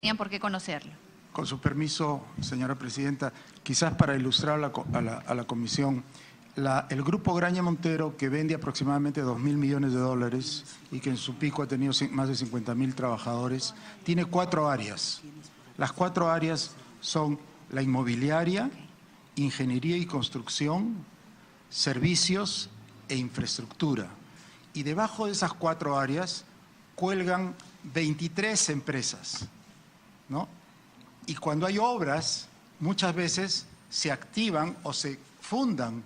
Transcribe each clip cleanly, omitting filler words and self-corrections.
tenían por qué conocerlo. Con su permiso, señora presidenta, quizás para ilustrar a la comisión, el grupo Graña Montero, que vende aproximadamente 2.000 millones de dólares y que en su pico ha tenido más de 50.000 trabajadores, tiene 4 áreas. Las 4 áreas son la inmobiliaria, ingeniería y construcción, servicios e infraestructura. Y debajo de esas 4 áreas cuelgan 23 empresas, ¿no? Y cuando hay obras, muchas veces se activan o se fundan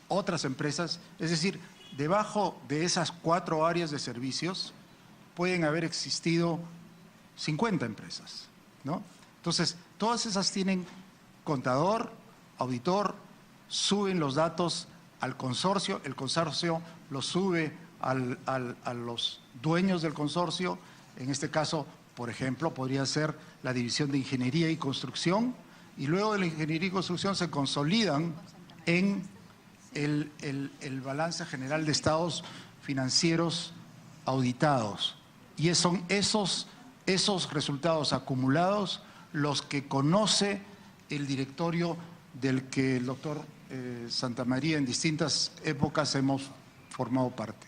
otras empresas, es decir, debajo de esas 4 áreas de servicios pueden haber existido 50 empresas, ¿no? Entonces, todas esas tienen contador, auditor, suben los datos al consorcio, el consorcio los sube a los dueños del consorcio, en este caso, por ejemplo, podría ser la División de Ingeniería y Construcción, y luego de la Ingeniería y Construcción se consolidan en el balance general de estados financieros auditados. Y son esos resultados acumulados los que conoce el directorio del que el doctor Santamaría en distintas épocas hemos formado parte.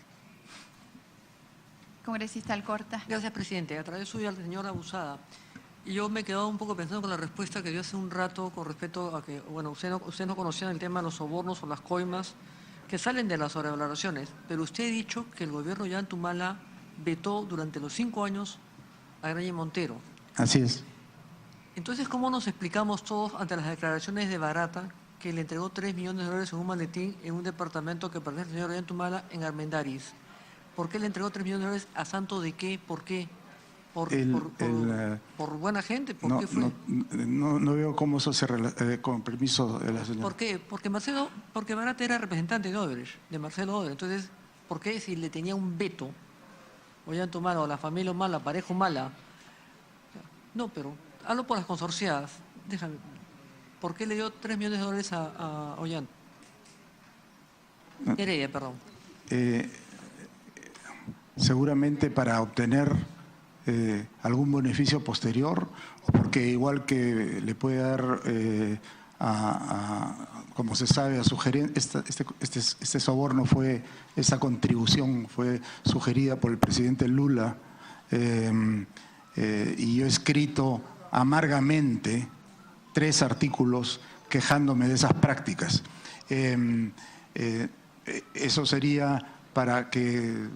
Congresista Alcorta. Gracias, presidente. A través suyo al señor Abusada. Y yo me he quedado un poco pensando con la respuesta que dio hace un rato con respecto a que, bueno, usted no conocía el tema de los sobornos o las coimas que salen de las sobrevaloraciones, pero usted ha dicho que el gobierno de Ollantumala vetó durante los 5 años a Graña Montero. Así es. Entonces, ¿cómo nos explicamos todos ante las declaraciones de Barata que le entregó 3 millones de dólares en un maletín en un departamento que pertenece al señor Ollantumala en Armendáriz? ¿Por qué le entregó 3 millones de dólares? ¿A santo de qué? ¿Por qué? ¿Por buena gente? ¿Por qué fue? No veo cómo eso se relaciona, con permiso de la señora. ¿Por qué? Porque Barata era representante de Odebrecht, de Marcelo Odebrecht. Entonces, ¿por qué si le tenía un veto, Ollantumala o la familia mala, parejo mala? No, pero hablo por las consorciadas. Déjame. ¿Por qué le dio 3 millones de dólares a Ollanta? Heredia, perdón. Seguramente para obtener algún beneficio posterior, o porque igual que le puede dar, como se sabe, a sugerir, este soborno esa contribución fue sugerida por el presidente Lula, y yo he escrito amargamente 3 artículos quejándome de esas prácticas. Eso sería para que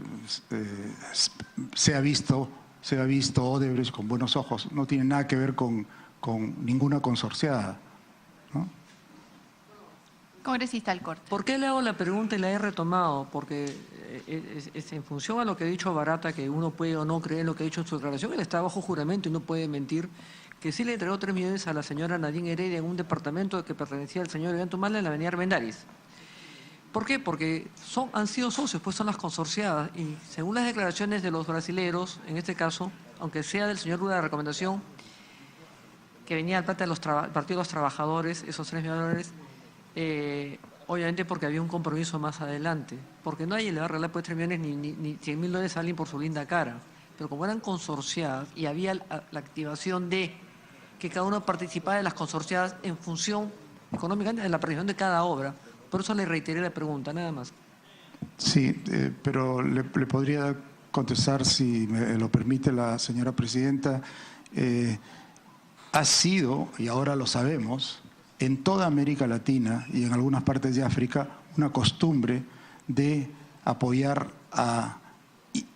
sea visto Odebrecht con buenos ojos. No tiene nada que ver con ninguna consorciada, ¿no? Congresista Alcorta. ¿Por qué le hago la pregunta y la he retomado? Porque es en función a lo que ha dicho Barata, que uno puede o no creer en lo que ha dicho en su declaración, él está bajo juramento y no puede mentir, que sí le entregó 3 millones a la señora Nadine Heredia en un departamento que pertenecía al señor Ollantumala en la avenida Armendáriz. ¿Por qué? Porque han sido socios, pues son las consorciadas, y según las declaraciones de los brasileros, en este caso, aunque sea del señor Lula la recomendación, que venía al plata de los Partido de los Trabajadores, esos 3 millones de dólares, obviamente porque había un compromiso más adelante, porque nadie le va a regalar pues 3 millones ni 100 mil dólares a alguien por su linda cara, pero como eran consorciadas y había la activación de que cada uno participara de las consorciadas en función económicamente de la participación de cada obra. Por eso le reiteré la pregunta, nada más. Sí, pero le podría contestar, si me lo permite la señora presidenta. Ha sido, y ahora lo sabemos, en toda América Latina y en algunas partes de África, una costumbre de apoyar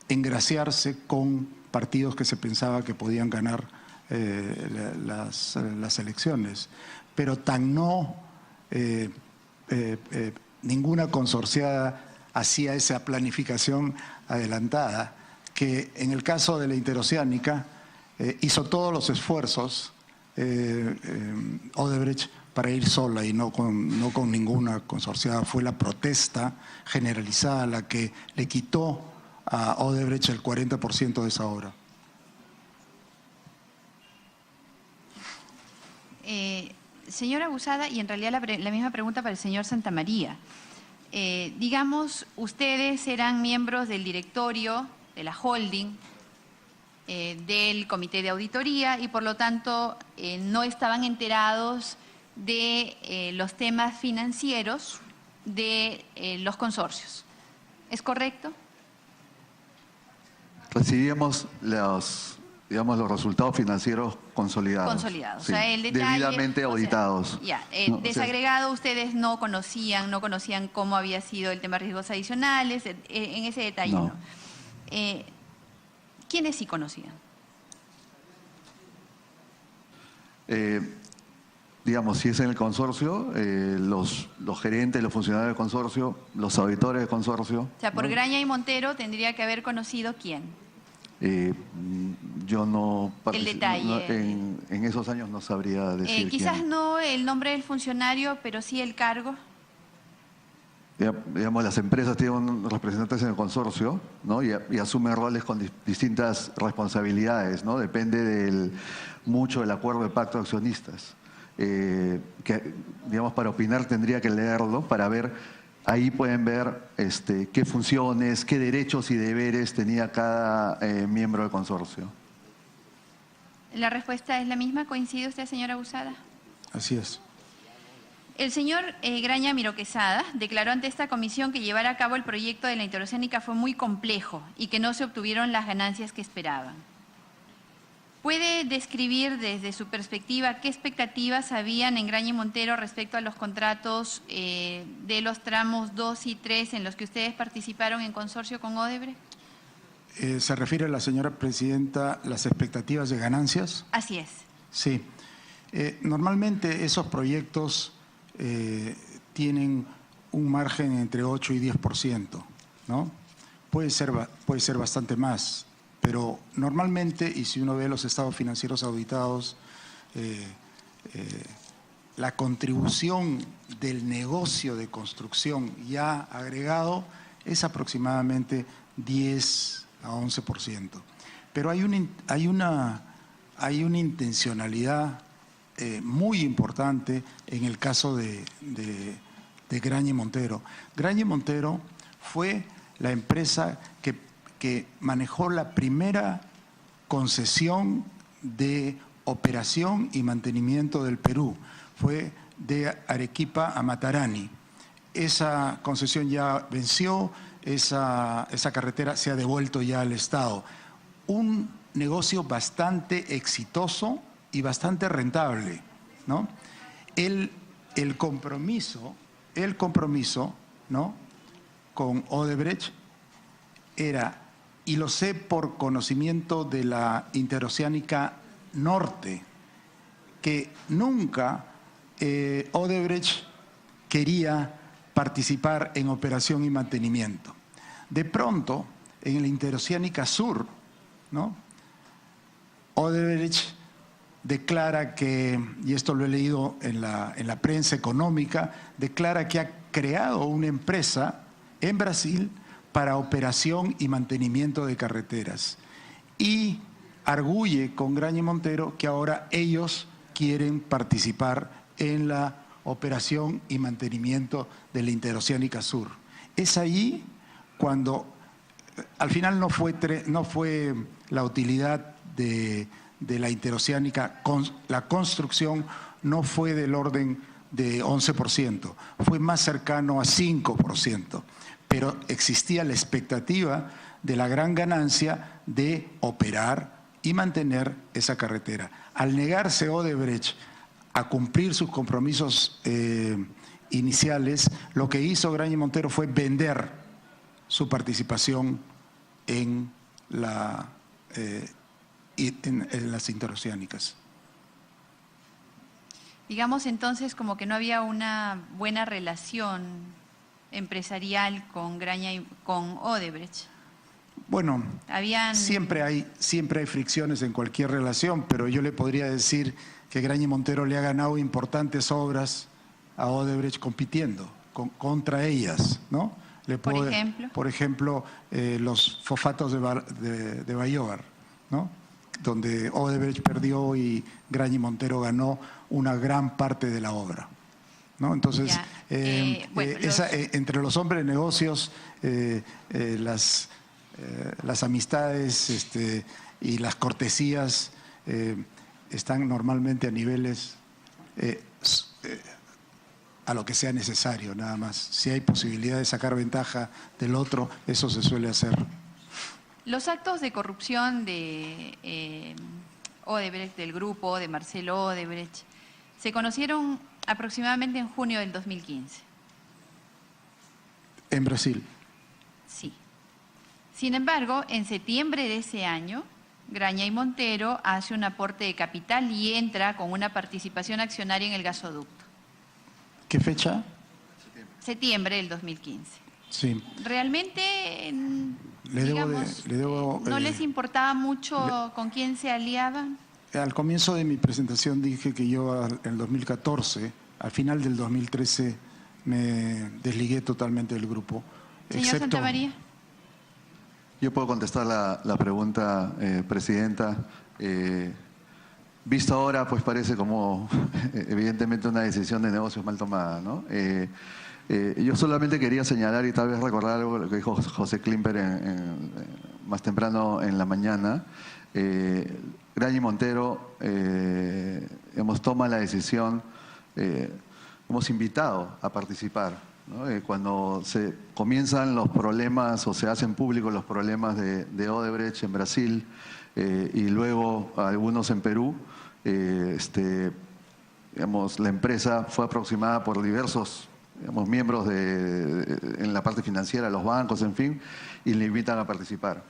engraciarse con partidos que se pensaba que podían ganar las elecciones. Pero tan no... ninguna consorciada hacía esa planificación adelantada, que en el caso de la Interoceánica hizo todos los esfuerzos Odebrecht para ir sola y no con ninguna consorciada. Fue la protesta generalizada la que le quitó a Odebrecht el 40% de esa obra. Señora Abusada, y en realidad la misma pregunta para el señor Santamaría. Digamos, ustedes eran miembros del directorio de la holding del comité de auditoría y por lo tanto no estaban enterados de los temas financieros de los consorcios. ¿Es correcto? Recibíamos los resultados financieros consolidados. Consolidados. Sí, O sea, el detalle, debidamente auditados. ¿No? Desagregado, ustedes no conocían cómo había sido el tema de riesgos adicionales, en ese detalle no. ¿Quiénes sí conocían? Digamos, si es en el consorcio, los gerentes, los funcionarios del consorcio, los auditores del consorcio. O sea, por ¿no? Graña y Montero tendría que haber conocido quién. Yo no El detalle. En esos años no sabría decir quizás quién. no el nombre del funcionario, pero sí el cargo. Digamos, las empresas tienen representantes en el consorcio, ¿no? y asumen roles con distintas responsabilidades, ¿no? Depende mucho del acuerdo de pacto de accionistas. Que, digamos, para opinar tendría que leerlo para ver, ahí pueden ver qué funciones, qué derechos y deberes tenía cada miembro del consorcio. La respuesta es la misma. ¿Coincide usted, señora Abusada? Así es. El señor Graña Miró Quesada declaró ante esta comisión que llevar a cabo el proyecto de la interoceánica fue muy complejo y que no se obtuvieron las ganancias que esperaban. ¿Puede describir desde su perspectiva qué expectativas habían en Graña y Montero respecto a los contratos de los tramos 2 y 3 en los que ustedes participaron en consorcio con Odebrecht? ¿Se refiere la señora presidenta las expectativas de ganancias? Así es. Sí. Normalmente esos proyectos tienen un margen entre 8 y 10%, ¿no? Puede ser bastante más. Pero normalmente, y si uno ve los estados financieros auditados, la contribución del negocio de construcción ya agregado es aproximadamente 10 a 11%. Pero hay una intencionalidad muy importante en el caso de Graña y Montero. Graña y Montero fue la empresa que manejó la primera concesión de operación y mantenimiento del Perú. Fue de Arequipa a Matarani. Esa concesión ya venció, esa carretera se ha devuelto ya al Estado. Un negocio bastante exitoso y bastante rentable, ¿no? El compromiso, ¿no?, con Odebrecht era, y lo sé por conocimiento de la Interoceánica Norte, que nunca Odebrecht quería participar en operación y mantenimiento. De pronto, en la Interoceánica Sur, ¿no?, Odebrecht declara que, y esto lo he leído en la prensa económica, declara que ha creado una empresa en Brasil para operación y mantenimiento de carreteras. Y arguye con Graña y Montero que ahora ellos quieren participar en la operación y mantenimiento de la Interoceánica Sur. Es ahí cuando al final no fue la utilidad de la Interoceánica, la construcción no fue del orden de 11%, fue más cercano a 5%. Pero existía la expectativa de la gran ganancia de operar y mantener esa carretera. Al negarse Odebrecht a cumplir sus compromisos iniciales, lo que hizo Graña y Montero fue vender su participación en las interoceánicas. Digamos entonces como que no había una buena relación empresarial con Graña y con Odebrecht. Bueno, siempre hay fricciones en cualquier relación, pero yo le podría decir que Graña y Montero le ha ganado importantes obras a Odebrecht compitiendo contra ellas, ¿no? Por ejemplo, los fosfatos de Bayobar, ¿no?, donde Odebrecht perdió y Graña y Montero ganó una gran parte de la obra, ¿no? Entonces, entre los hombres de negocios, las amistades y las cortesías están normalmente a niveles a lo que sea necesario, nada más. Si hay posibilidad de sacar ventaja del otro, eso se suele hacer. Los actos de corrupción de Odebrecht, del grupo de Marcelo Odebrecht, se conocieron aproximadamente en junio del 2015. En Brasil. Sí. Sin embargo, en septiembre de ese año, Graña y Montero hace un aporte de capital y entra con una participación accionaria en el gasoducto. ¿Qué fecha? Septiembre del 2015. Sí. Realmente, Le digamos, debo, ¿no les importaba mucho con quién se aliaban? Al comienzo de mi presentación dije que yo en el 2014, al final del 2013, me desligué totalmente del grupo. Señor Santamaría. Yo puedo contestar la pregunta, Presidenta. Visto ahora, pues parece como evidentemente una decisión de negocios mal tomada, ¿no? Yo solamente quería señalar y tal vez recordar algo que dijo José Klimper más temprano en la mañana. Graña y Montero toma la decisión, hemos invitado a participar, ¿no? Cuando se comienzan los problemas o se hacen públicos los problemas de Odebrecht en Brasil y luego algunos en Perú, la empresa fue aproximada por diversos miembros en la parte financiera, los bancos, en fin, y le invitan a participar.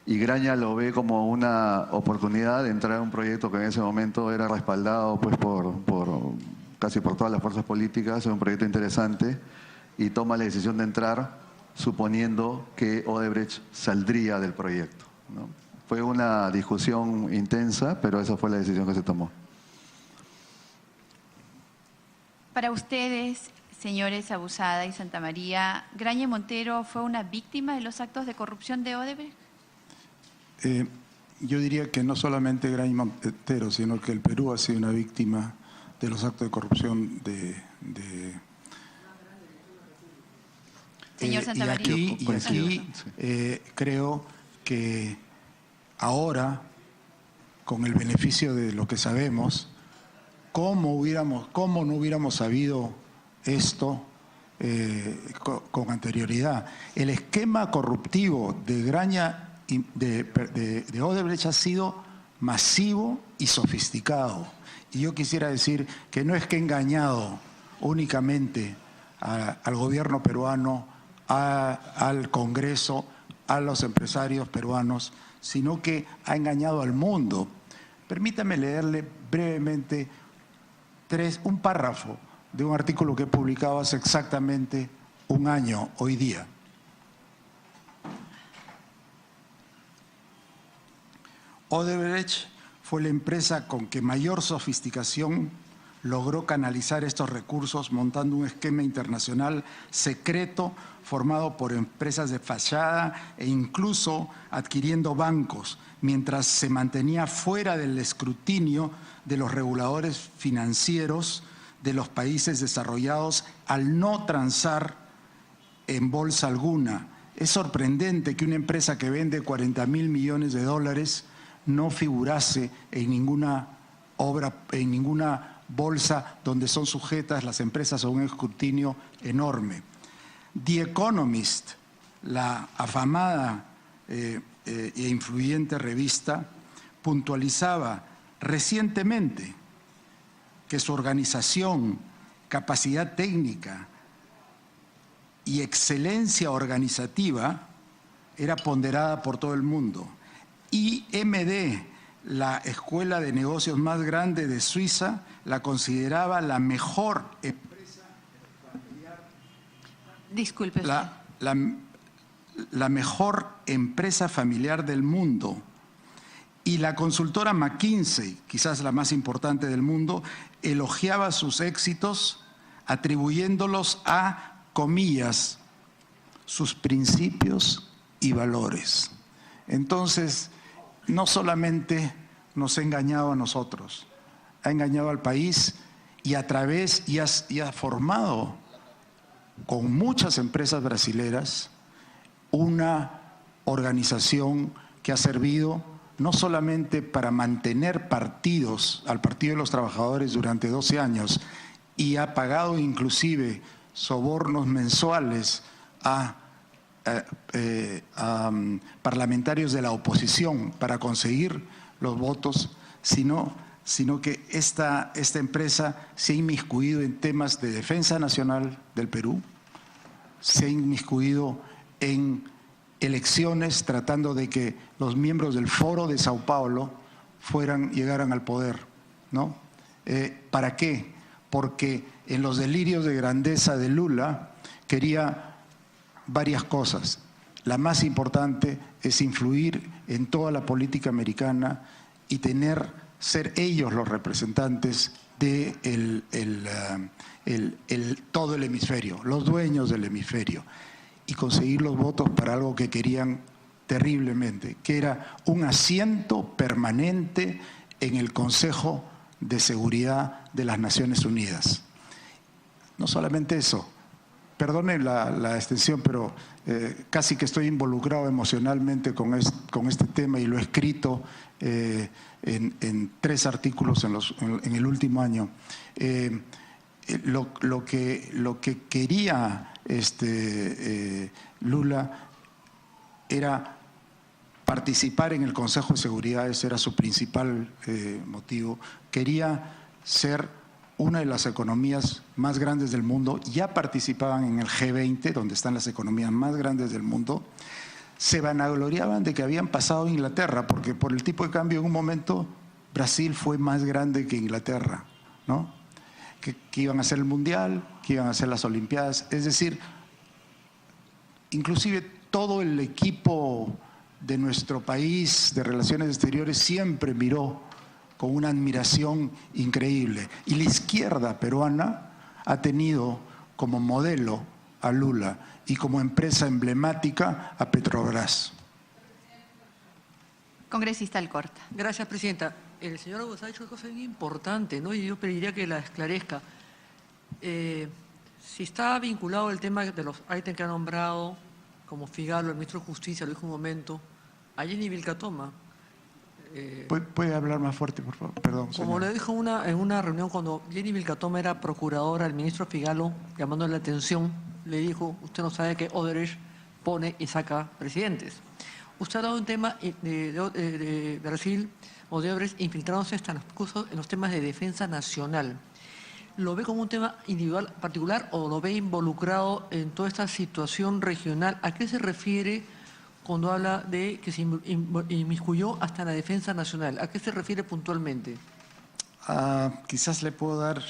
Y Graña lo ve como una oportunidad de entrar en un proyecto que en ese momento era respaldado pues, casi por todas las fuerzas políticas, es un proyecto interesante, y toma la decisión de entrar suponiendo que Odebrecht saldría del proyecto, ¿no? Fue una discusión intensa, pero esa fue la decisión que se tomó. Para ustedes, señores Abusada y Santamaría, ¿Graña y Montero fue una víctima de los actos de corrupción de Odebrecht? Yo diría que no solamente Graña y Montero, sino que el Perú ha sido una víctima de los actos de corrupción de Señor Santamaría. Y aquí creo que ahora, con el beneficio de lo que sabemos, ¿cómo no hubiéramos sabido esto con anterioridad? El esquema corruptivo de Graña de Odebrecht ha sido masivo y sofisticado. Y yo quisiera decir que no es que ha engañado únicamente al gobierno peruano, al Congreso, a los empresarios peruanos, sino que ha engañado al mundo. Permítame leerle brevemente un párrafo de un artículo que he publicado hace exactamente un año, hoy día. Odebrecht fue la empresa con que mayor sofisticación logró canalizar estos recursos montando un esquema internacional secreto formado por empresas de fachada e incluso adquiriendo bancos, mientras se mantenía fuera del escrutinio de los reguladores financieros de los países desarrollados al no transar en bolsa alguna. Es sorprendente que una empresa que vende 40.000 millones de dólares no figurase en ninguna bolsa donde son sujetas las empresas a un escrutinio enorme. The Economist, la afamada e influyente revista, puntualizaba recientemente que su organización, capacidad técnica y excelencia organizativa era ponderada por todo el mundo. IMD, la escuela de negocios más grande de Suiza, la consideraba la mejor empresa familiar. Disculpe usted. La mejor empresa familiar del mundo. Y la consultora McKinsey, quizás la más importante del mundo, elogiaba sus éxitos atribuyéndolos a, comillas, sus principios y valores. Entonces, no solamente nos ha engañado a nosotros, ha engañado al país y ha formado con muchas empresas brasileras una organización que ha servido no solamente para mantener partidos al Partido de los Trabajadores durante 12 años y ha pagado inclusive sobornos mensuales a parlamentarios de la oposición para conseguir los votos, sino que esta empresa se ha inmiscuido en temas de defensa nacional del Perú, se ha inmiscuido en elecciones tratando de que los miembros del Foro de Sao Paulo llegaran al poder, ¿no? ¿Para qué? Porque en los delirios de grandeza de Lula quería varias cosas. La más importante es influir en toda la política americana y ser ellos los representantes de todo el hemisferio, los dueños del hemisferio, y conseguir los votos para algo que querían terriblemente, que era un asiento permanente en el Consejo de Seguridad de las Naciones Unidas. No solamente eso, perdone la extensión, pero casi que estoy involucrado emocionalmente con este tema y lo he escrito en 3 artículos en el último año. Lo que quería Lula era participar en el Consejo de Seguridad, ese era su principal motivo. Quería ser una de las economías más grandes del mundo, ya participaban en el G20, donde están las economías más grandes del mundo. Se vanagloriaban de que habían pasado a Inglaterra, porque por el tipo de cambio en un momento Brasil fue más grande que Inglaterra, ¿no? Que iban a hacer el Mundial, que iban a hacer las Olimpiadas, es decir, inclusive todo el equipo de nuestro país de Relaciones Exteriores siempre miró con una admiración increíble. Y la izquierda peruana ha tenido como modelo a Lula y como empresa emblemática a Petrobras. Congresista Alcorta. Gracias, Presidenta. El señor Aguas ha dicho una cosa bien importante, ¿no? Y yo pediría que la esclarezca. Si está vinculado el tema de los ítems que ha nombrado, como Figalo, el ministro de Justicia, lo dijo un momento, a Jenny Vilcatoma. ¿Puede hablar más fuerte, por favor? Perdón, Como señor. le dijo en una reunión cuando Jenny Vilcatoma era procuradora, el ministro Figalo, llamándole la atención, le dijo, usted no sabe que Odebrecht pone y saca presidentes. Usted ha hablado de un tema de Brasil, Odebrecht infiltrándose hasta en los temas de defensa nacional. ¿Lo ve como un tema individual particular o lo ve involucrado en toda esta situación regional? ¿A qué se refiere cuando habla de que se inmiscuyó hasta en la defensa nacional? ¿A qué se refiere puntualmente? Quizás le puedo dar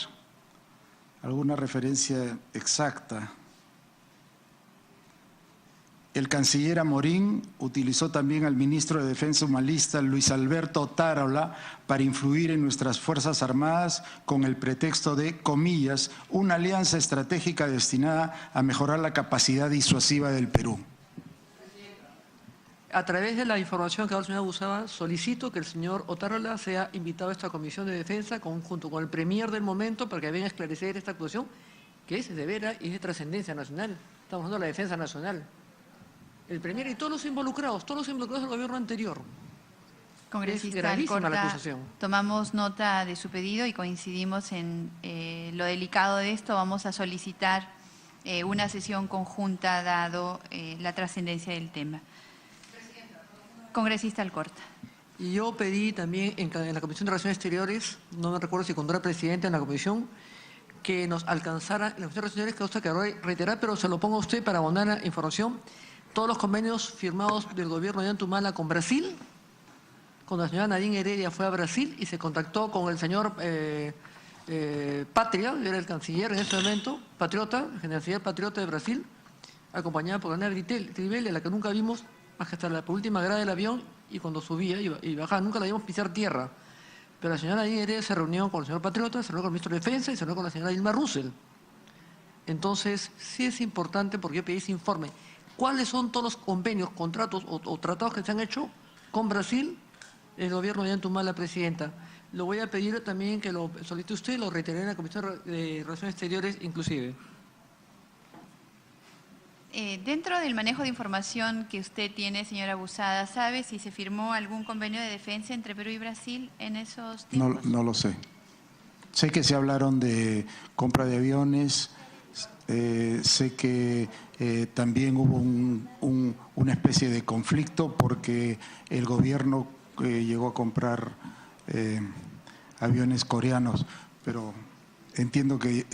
alguna referencia exacta. El canciller Amorín utilizó también al ministro de Defensa humanista Luis Alberto Otárola para influir en nuestras Fuerzas Armadas con el pretexto de, comillas, una alianza estratégica destinada a mejorar la capacidad disuasiva del Perú. A través de la información que ha dado el señor Abusaba, solicito que el señor Otárola sea invitado a esta Comisión de Defensa junto con el premier del momento para que venga a esclarecer esta actuación que es de veras y es de trascendencia nacional. Estamos hablando de la defensa nacional. El premier y todos los involucrados del gobierno anterior. Congresista Es gravísima la Alcorta, acusación. tomamos nota de su pedido y coincidimos en lo delicado de esto. Vamos a solicitar una sesión conjunta dado la trascendencia del tema. Congresista Alcorta. Y yo pedí también en la Comisión de Relaciones Exteriores, no me recuerdo si cuando era presidente en la comisión, que nos alcanzara, en la Comisión de Relaciones Exteriores, que reiterar, pero se lo pongo a usted para abonar la información, todos los convenios firmados del gobierno de Antumala con Brasil, cuando la señora Nadine Heredia fue a Brasil y se contactó con el señor Patria, era el canciller en ese momento, Patriota, el canciller Patriota de Brasil, acompañada por Ana Trivelli, a la que nunca vimos más que hasta la última grada del avión y cuando subía y bajaba, nunca la vimos pisar tierra. Pero la señora Nadine Heredia se reunió con el señor Patriota, se reunió con el ministro de Defensa y se reunió con la señora Dilma Rousseff. Entonces, sí es importante, porque yo pedí ese informe, ¿cuáles son todos los convenios, contratos o tratados que se han hecho con Brasil, el gobierno de Antumala, presidenta? Lo voy a pedir también que lo solicite usted, lo reiteré en la Comisión de Relaciones Exteriores inclusive. Dentro del manejo de información que usted tiene, señora Busada, ¿sabe si se firmó algún convenio de defensa entre Perú y Brasil en esos tiempos? No lo sé. Sé que se hablaron de compra de aviones, sé que también hubo una especie de conflicto porque el gobierno llegó a comprar aviones coreanos, pero entiendo que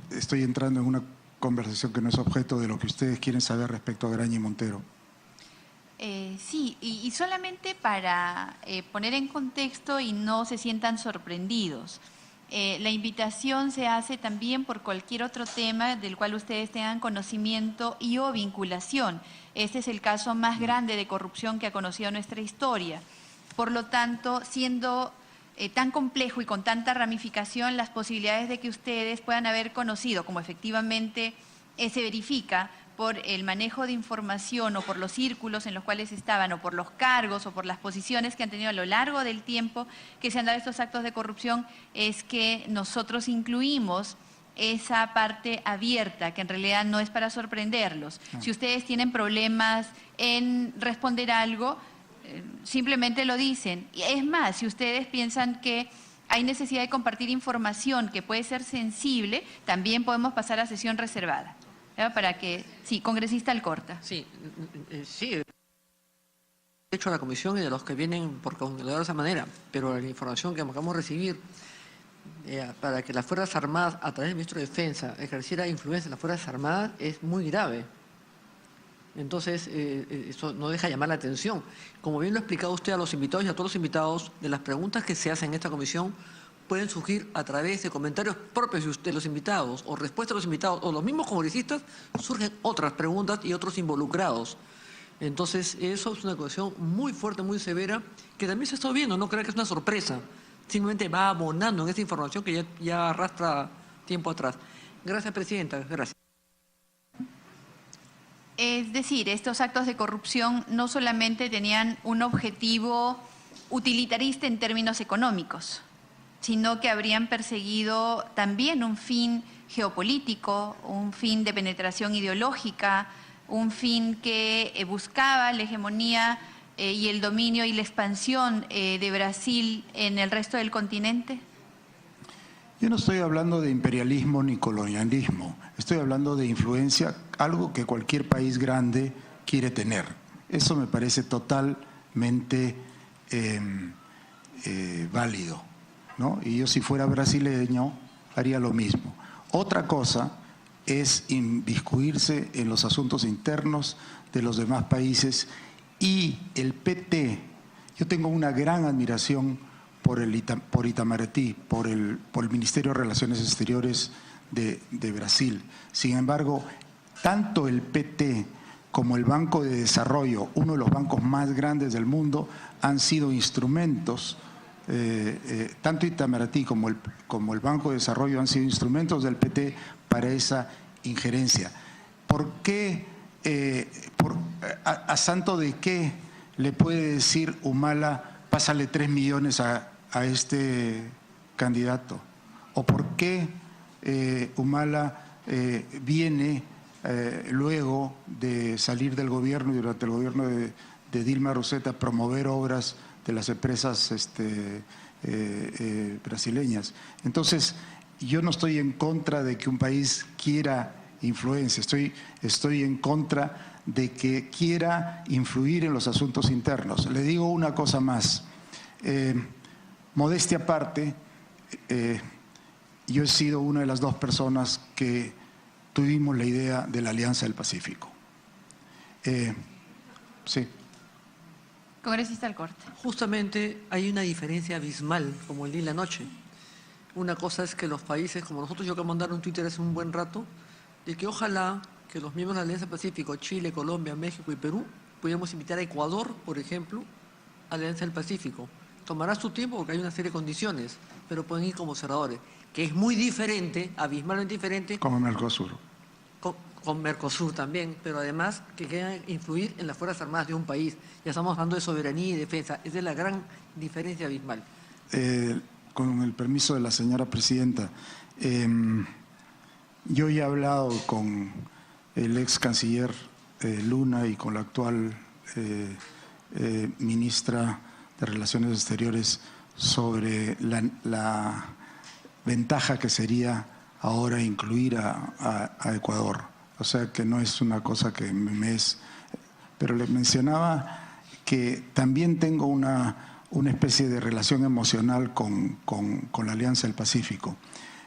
estoy entrando en una conversación que no es objeto de lo que ustedes quieren saber respecto a Graña y Montero. Sí, y solamente para poner en contexto y no se sientan sorprendidos. La invitación se hace también por cualquier otro tema del cual ustedes tengan conocimiento y o vinculación. Este es el caso más grande de corrupción que ha conocido nuestra historia. Por lo tanto, siendo tan complejo y con tanta ramificación, las posibilidades de que ustedes puedan haber conocido, como efectivamente se verifica, por el manejo de información o por los círculos en los cuales estaban o por los cargos o por las posiciones que han tenido a lo largo del tiempo que se han dado estos actos de corrupción, es que nosotros incluimos esa parte abierta, que en realidad no es para sorprenderlos. Si ustedes tienen problemas en responder algo, simplemente lo dicen. Es más, si ustedes piensan que hay necesidad de compartir información que puede ser sensible, también podemos pasar a sesión reservada. Para que, sí, congresista Alcorta. Sí, sí. De hecho, a la comisión y de los que vienen por congelador de esa manera, pero la información que acabamos de recibir para que las Fuerzas Armadas, a través del Ministro de Defensa, ejerciera influencia en las Fuerzas Armadas es muy grave. Entonces, eso no deja llamar la atención. Como bien lo ha explicado usted a los invitados y a todos los invitados, de las preguntas que se hacen en esta comisión, pueden surgir a través de comentarios propios de los invitados o respuestas de los invitados o los mismos congresistas, surgen otras preguntas y otros involucrados. Entonces, eso es una cuestión muy fuerte, muy severa, que también se está viendo, no creo que es una sorpresa, simplemente va abonando en esa información que ya arrastra tiempo atrás. Gracias, Presidenta. Gracias. Es decir, estos actos de corrupción no solamente tenían un objetivo utilitarista en términos económicos, sino que habrían perseguido también un fin geopolítico, un fin de penetración ideológica, un fin que buscaba la hegemonía y el dominio y la expansión de Brasil en el resto del continente? Yo no estoy hablando de imperialismo ni colonialismo, estoy hablando de influencia, algo que cualquier país grande quiere tener. Eso me parece totalmente válido, ¿no? Y yo, si fuera brasileño, haría lo mismo. Otra cosa es inmiscuirse en los asuntos internos de los demás países, y el PT, yo tengo una gran admiración por Itamaraty, por el Ministerio de Relaciones Exteriores de Brasil. Sin embargo, tanto el PT como el Banco de Desarrollo, uno de los bancos más grandes del mundo, han sido instrumentos, tanto Itamaraty como el Banco de Desarrollo han sido instrumentos del PT para esa injerencia. ¿Por qué, a santo de qué le puede decir Humala, pásale 3 millones a este candidato? ¿O por qué Humala viene luego de salir del gobierno y durante el gobierno de Dilma Rousseff a promover obras de las empresas brasileñas? Entonces, yo no estoy en contra de que un país quiera influencia, estoy en contra de que quiera influir en los asuntos internos. Le digo una cosa más, modestia aparte, yo he sido una de las 2 personas que tuvimos la idea de la Alianza del Pacífico. Sí. Congresista Alcorta. Justamente hay una diferencia abismal, como el día y la noche. Una cosa es que los países como nosotros, yo acabo de mandar un Twitter hace un buen rato, de que ojalá que los miembros de la Alianza del Pacífico, Chile, Colombia, México y Perú, pudiéramos invitar a Ecuador, por ejemplo, a la Alianza del Pacífico. Tomará su tiempo porque hay una serie de condiciones, pero pueden ir como observadores, que es muy diferente, abismalmente diferente. Como Mercosur. Con Mercosur también, pero además que quieran influir en las Fuerzas Armadas de un país. Ya estamos hablando de soberanía y defensa. Esa es la gran diferencia abismal. Con el permiso de la señora presidenta, yo ya he hablado con el ex canciller Luna y con la actual ministra de Relaciones Exteriores sobre la ventaja que sería ahora incluir a Ecuador. O sea que no es una cosa que me es... Pero le mencionaba que también tengo una especie de relación emocional con la Alianza del Pacífico.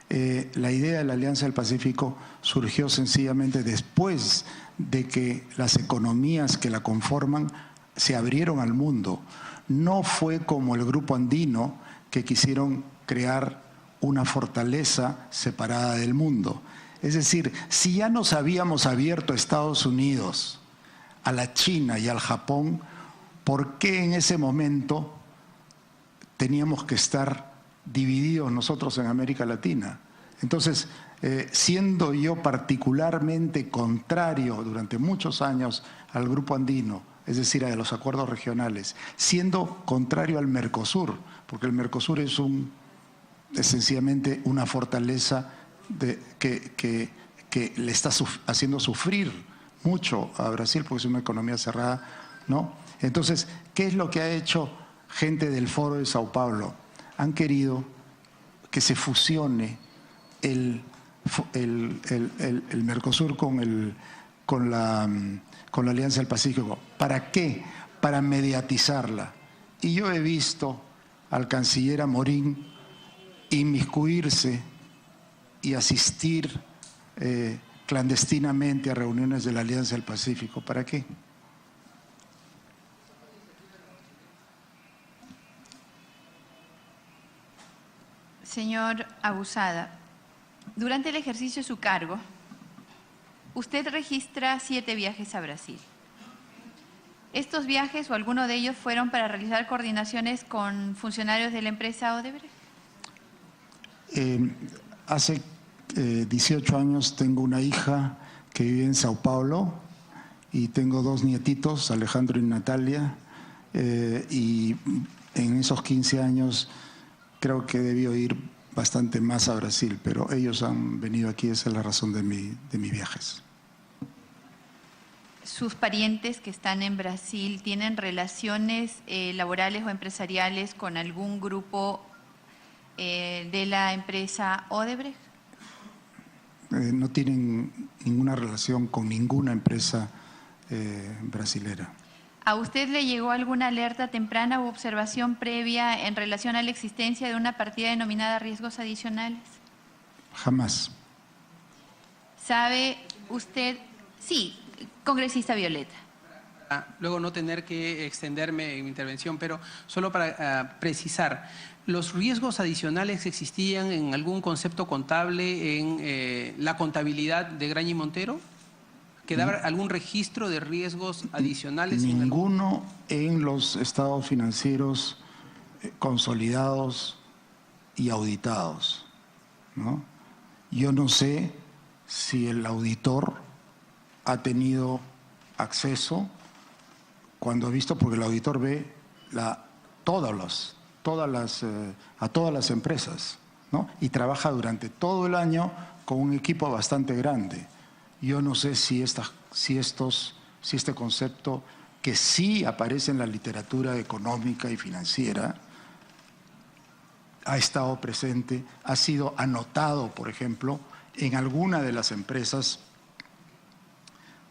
La idea de la Alianza del Pacífico surgió sencillamente después de que las economías que la conforman se abrieron al mundo. No fue como el Grupo Andino, que quisieron crear una fortaleza separada del mundo. Es decir, si ya nos habíamos abierto a Estados Unidos, a la China y al Japón, ¿por qué en ese momento teníamos que estar divididos nosotros en América Latina? Entonces, siendo yo particularmente contrario durante muchos años al Grupo Andino, es decir, a los acuerdos regionales, siendo contrario al Mercosur, porque el Mercosur es sencillamente una fortaleza que le está haciendo sufrir mucho a Brasil porque es una economía cerrada, ¿no? Entonces, ¿qué es lo que ha hecho gente del Foro de Sao Paulo? Han querido que se fusione el Mercosur con la Alianza del Pacífico. ¿Para qué? Para mediatizarla. Y yo he visto al canciller Amorín inmiscuirse y asistir clandestinamente a reuniones de la Alianza del Pacífico. ¿Para qué? Señor Abusada, durante el ejercicio de su cargo, usted registra 7 viajes a Brasil. ¿Estos viajes o alguno de ellos fueron para realizar coordinaciones con funcionarios de la empresa Odebrecht? Hace 18 años tengo una hija que vive en Sao Paulo y tengo 2 nietitos, Alejandro y Natalia, y en esos 15 años creo que debió ir bastante más a Brasil, pero ellos han venido aquí, esa es la razón de mis viajes. ¿Sus parientes que están en Brasil tienen relaciones laborales o empresariales con algún grupo de la empresa Odebrecht? No tienen ninguna relación con ninguna empresa brasilera. ¿A usted le llegó alguna alerta temprana u observación previa en relación a la existencia de una partida denominada riesgos adicionales? Jamás. ¿Sabe usted? Sí, congresista Violeta. Luego no tener que extenderme en mi intervención, pero solo para precisar, ¿los riesgos adicionales existían en algún concepto contable en la contabilidad de Graña y Montero? ¿Quedaba algún registro de riesgos adicionales? Ninguno en los estados financieros consolidados y auditados, ¿no? Yo no sé si el auditor ha tenido acceso cuando ha visto, porque el auditor ve a todas las empresas, ¿no? Y trabaja durante todo el año con un equipo bastante grande. Yo no sé si este concepto, que sí aparece en la literatura económica y financiera, ha estado presente, ha sido anotado, por ejemplo, en alguna de las empresas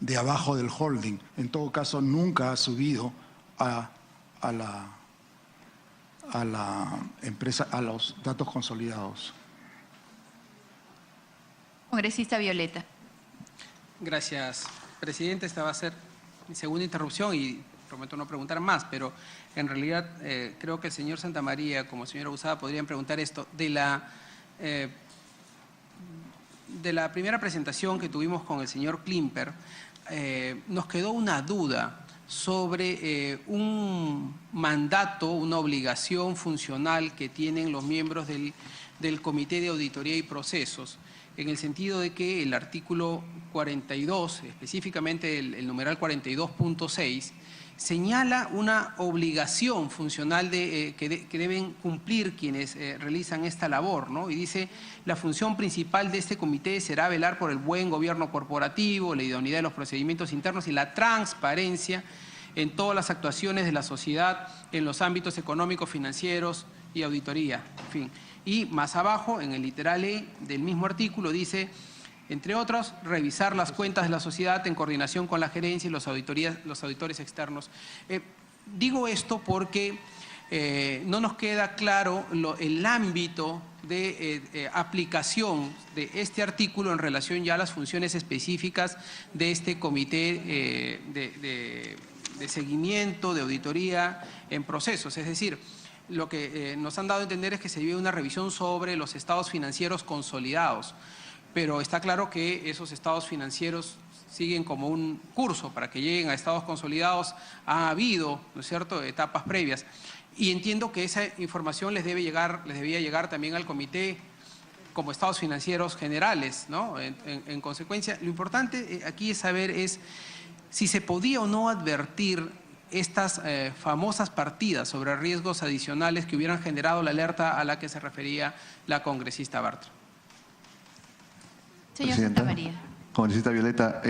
de abajo del holding. En todo caso, nunca ha subido a la empresa, a los datos consolidados. Congresista Violeta. Gracias, presidente. Esta va a ser mi segunda interrupción y prometo no preguntar más, pero en realidad creo que el señor Santamaría, como señora Abusada, podrían preguntar esto. De la primera presentación que tuvimos con el señor Klimper, nos quedó una duda sobre un mandato, una obligación funcional que tienen los miembros del Comité de Auditoría y Procesos, en el sentido de que el artículo 42, específicamente el numeral 42.6, señala una obligación funcional que deben cumplir quienes realizan esta labor, ¿no? Y dice, la función principal de este comité será velar por el buen gobierno corporativo, la idoneidad de los procedimientos internos y la transparencia en todas las actuaciones de la sociedad en los ámbitos económicos, financieros y auditoría. En fin. Y más abajo, en el literal E del mismo artículo, dice, entre otros, revisar las cuentas de la sociedad en coordinación con la gerencia y los auditores externos. Digo esto porque no nos queda claro el ámbito de aplicación de este artículo en relación ya a las funciones específicas de este comité de seguimiento, de auditoría en procesos. Es decir, lo que nos han dado a entender es que se lleve una revisión sobre los estados financieros consolidados. Pero está claro que esos estados financieros siguen como un curso para que lleguen a estados consolidados. Ha habido, ¿no es cierto?, etapas previas. Y entiendo que esa información les debía llegar también al comité como estados financieros generales, ¿no? En consecuencia, lo importante aquí es saber si se podía o no advertir estas famosas partidas sobre riesgos adicionales que hubieran generado la alerta a la que se refería la congresista Bartra. Señor Presidenta, Santamaría. congresista Violeta,